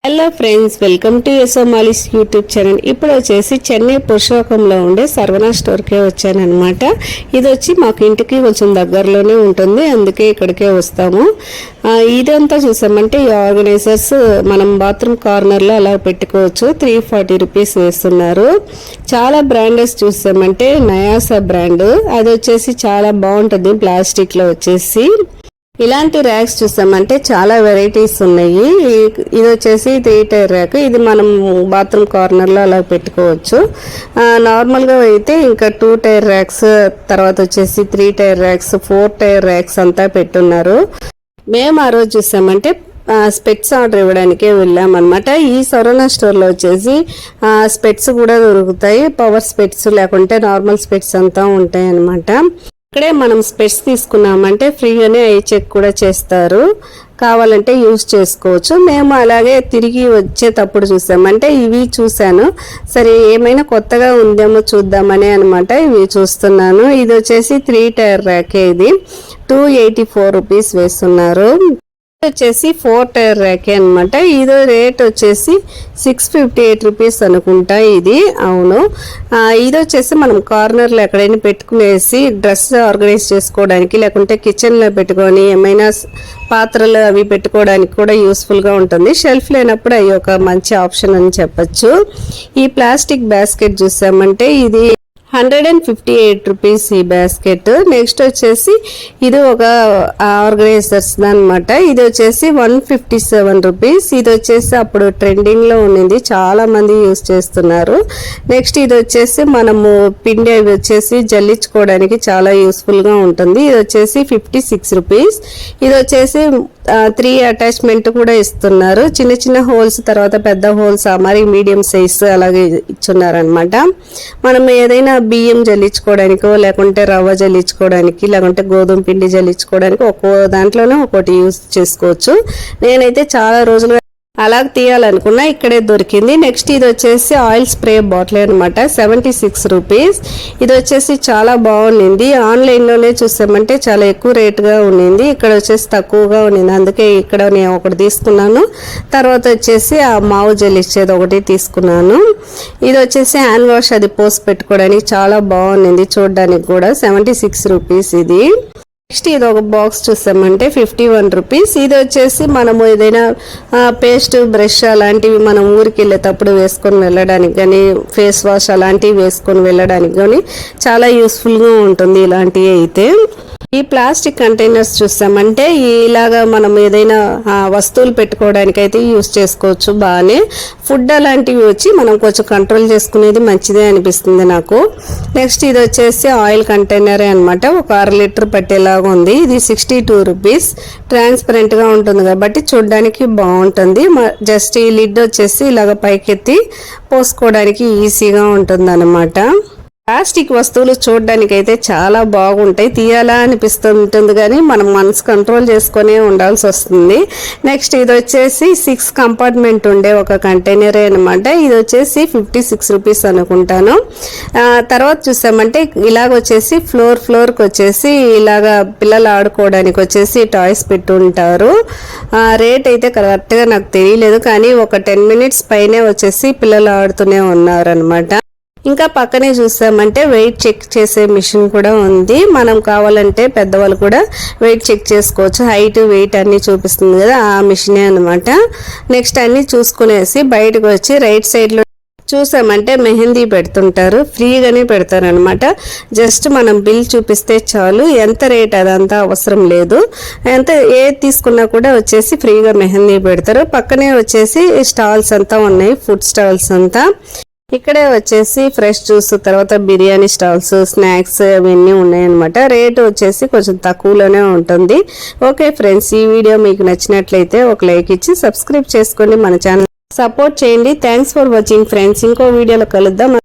Hello friends, welcome to Yashomalis YouTube channel. ఇప్పుడు వచ్చేసి చెన్నై పురుషోకంలో ఉండే సర్వనా స్టోర్కే వచ్చానమాట. ఇది వచ్చి మాకు ఇంటికి కొంచెం దగ్గరలోనే ఉంటుంది, అందుకే ఇక్కడికే వస్తాము. ఇదంతా చూసామంటే ఈ ఆర్గనైజర్స్ మనం బాత్రూమ్ కార్నర్లో అలా పెట్టుకోవచ్చు. 340 రూపీస్ వేస్తున్నారు. చాలా బ్రాండెస్ చూసామంటే నయాసా బ్రాండ్, అది వచ్చేసి చాలా బాగుంటుంది. ప్లాస్టిక్లో వచ్చేసి ఇలాంటి ర్యాక్స్ చూసామంటే చాలా వెరైటీస్ ఉన్నాయి. ఇది వచ్చేసి 3 టైర్ ర్యాక్, ఇది మనం బాత్రూమ్ కార్నర్లో అలా పెట్టుకోవచ్చు. నార్మల్గా అయితే ఇంకా 2 టైర్ ర్యాక్స్, తర్వాత వచ్చేసి 3 టైర్ ర్యాక్స్, 4 టైర్ ర్యాక్స్ అంతా పెట్టున్నారు. మేము ఆ రోజు చూసామంటే స్పెట్స్ ఆర్డర్ ఇవ్వడానికే వెళ్ళామన్నమాట. ఈ సరవనా స్టోర్లో వచ్చేసి స్పెట్స్ కూడా దొరుకుతాయి. పవర్ స్పెట్స్ లేకుంటే నార్మల్ స్పెట్స్ అంతా ఉంటాయి అన్నమాట. ఇక్కడే మనం స్పెట్స్ తీసుకున్నామంటే ఫ్రీగానే ఐ చెక్ కూడా చేస్తారు, కావాలంటే యూజ్ చేసుకోవచ్చు. మేము అలాగే తిరిగి వచ్చేటప్పుడు చూసామంటే ఇవి చూశాను, సరే ఏమైనా కొత్తగా ఉందేమో చూద్దామని అనమాట ఇవి చూస్తున్నాను. ఇది వచ్చేసి 3 టైర్ ర్యాకే, ఇది 284 రూపీస్ వేస్తున్నారు. వచ్చేసి 4 టైర్ ర్యాకే అనమాట. ఇది రేట్ వచ్చేసి 658 రూపీస్ అనుకుంటా ఇది. అవును, ఇది వచ్చేసి మనం కార్నర్లో ఎక్కడైనా పెట్టుకునేసి డ్రెస్ ఆర్గనైజ్ చేసుకోవడానికి, లేకుంటే కిచెన్లో పెట్టుకొని ఏమైనా పాత్రలు అవి పెట్టుకోవడానికి కూడా యూస్ఫుల్గా ఉంటుంది. షెల్ఫ్ లేనప్పుడు అవి ఒక మంచి ఆప్షన్ అని చెప్పచ్చు. ఈ ప్లాస్టిక్ బాస్కెట్ చూసామంటే ఇది 158 రూపీస్ ఈ బాస్కెట్. నెక్స్ట్ వచ్చేసి ఇది ఒక ఆర్గనైజర్స్ అనమాట. ఇది వచ్చేసి 157 రూపీస్. ఇది వచ్చేసి అప్పుడు ట్రెండింగ్లో ఉండింది, చాలా మంది యూజ్ చేస్తున్నారు. నెక్స్ట్ ఇది వచ్చేసి మనము పిండి అవి వచ్చేసి జల్లించుకోవడానికి చాలా యూస్ఫుల్గా ఉంటుంది. ఇది వచ్చేసి 56 రూపీస్. ఇది వచ్చేసి 3 అటాచ్మెంట్ కూడా ఇస్తున్నారు. చిన్న చిన్న హోల్స్, తర్వాత పెద్ద హోల్స్, మరి మీడియం సైజ్ అలాగే ఇచ్చున్నారనమాట. మనం ఏదైనా బియ్యం జల్లించుకోవడానికో, లేకుంటే రవ్వ జల్లించుకోవడానికి, లేకుంటే గోధుమ పిండి జల్లించుకోవడానికి ఒక్కో దాంట్లోనే ఒక్కోటి యూజ్ చేసుకోవచ్చు. నేనైతే చాలా రోజులుగా అలా తీయాలనుకున్నా, ఇక్కడే దొరికింది. నెక్స్ట్ ఇది వచ్చేసి ఆయిల్ స్ప్రే బాటిల్ అనమాట, 76 రూపీస్. ఇది వచ్చేసి చాలా బాగుంది. ఆన్లైన్లోనే చూసామంటే చాలా ఎక్కువ రేటుగా ఉండింది, ఇక్కడ వచ్చేసి తక్కువగా ఉండింది, అందుకే ఇక్కడ నేను ఒకటి తీసుకున్నాను. తర్వాత వచ్చేసి ఆ మావు జల్లిచ్చేది ఒకటి తీసుకున్నాను. ఇది వచ్చేసి హ్యాండ్ వాష్ అది పోసి పెట్టుకోవడానికి చాలా బాగుంది చూడడానికి కూడా. 76 రూపీస్ ఇది. నెక్స్ట్ ఇది ఒక బాక్స్ చూసామంటే 51 రూపీస్. ఇది వచ్చేసి మనము ఏదైనా పేస్ట్, బ్రష్ అలాంటివి మనం ఊరికి వెళ్ళేటప్పుడు వేసుకొని వెళ్ళడానికి కానీ, ఫేస్ వాష్ అలాంటివి వేసుకొని వెళ్ళడానికి కానీ చాలా యూస్ఫుల్గా ఉంటుంది ఇలాంటివి అయితే. ఈ ప్లాస్టిక్ కంటైనర్స్ చూసామంటే ఇలాగా మనం ఏదైనా వస్తువులు పెట్టుకోవడానికి అయితే యూజ్ చేసుకోవచ్చు బాగానే. ఫుడ్ అలాంటివి వచ్చి మనం కొంచెం కంట్రోల్ చేసుకునేది మంచిదే అనిపిస్తుంది నాకు. నెక్స్ట్ ఇది వచ్చేసి ఆయిల్ కంటైనరే అనమాట, ఒక 1/2 లీటర్ పట్టేలాగా ఉంది. ఇది 62 రూపీస్. ట్రాన్స్పరెంట్గా ఉంటుంది కాబట్టి చూడడానికి బాగుంటుంది. జస్ట్ ఈ లిడ్ వచ్చేసి ఇలాగ పైకెత్తి పోసుకోవడానికి ఈజీగా ఉంటుంది అనమాట. ప్లాస్టిక్ వస్తువులు చూడడానికి అయితే చాలా బాగుంటాయి, తీయాలా అనిపిస్తుంటుంది కానీ మనం మనసు కంట్రోల్ చేసుకునే ఉండాల్సి వస్తుంది. నెక్స్ట్ ఇది వచ్చేసి 6 కంపార్ట్మెంట్ ఉండే ఒక కంటైనరే అనమాట. ఇది వచ్చేసి 56 రూపీస్ అనుకుంటాను. తర్వాత చూసామంటే ఇలాగ వచ్చేసి ఫ్లోర్కి వచ్చేసి ఇలాగా పిల్లలు ఆడుకోవడానికి వచ్చేసి టాయ్స్ పెట్టుంటారు. రేట్ అయితే కరెక్ట్గా నాకు తెలియలేదు, కానీ ఒక 10 మినిట్స్ పైనే వచ్చేసి పిల్లలు ఆడుతూనే ఉన్నారనమాట. ఇంకా పక్కనే చూసామంటే వెయిట్ చెక్ చేసే మిషన్ కూడా ఉంది. మనం కావాలంటే పెద్దవాళ్ళు కూడా వెయిట్ చెక్ చేసుకోవచ్చు, హైట్ వెయిట్ అన్ని చూపిస్తుంది కదా, ఆ మిషనే అనమాట. నెక్స్ట్ అన్ని చూసుకునేసి బయటకు వచ్చి రైట్ సైడ్లో చూసామంటే మెహందీ పెడుతుంటారు, ఫ్రీగానే పెడతారు అనమాట. జస్ట్ మనం బిల్ చూపిస్తే చాలు, ఎంత రేట్ అదంతా అవసరం లేదు. ఎంత ఏది తీసుకున్నా కూడా వచ్చేసి ఫ్రీగా మెహందీ పెడతారు. పక్కనే వచ్చేసి స్టాల్స్ అంతా ఉన్నాయి, ఫుడ్ స్టాల్స్ అంతా. ఇక్కడే వచ్చేసి ఫ్రెష్ జ్యూస్, తర్వాత బిర్యానీ స్టాల్స్, స్నాక్స్ అవన్నీ ఉన్నాయన్నమాట. రేటు వచ్చేసి కొంచెం తక్కువలోనే ఉంటుంది. ఓకే ఫ్రెండ్స్, ఈ వీడియో మీకు నచ్చినట్లయితే ఒక లైక్ ఇచ్చి సబ్స్క్రైబ్ చేసుకోండి, మన ఛానల్ సపోర్ట్ చేయండి. Thanks for watching friends. ఇంకో వీడియోలో కలుద్దాం.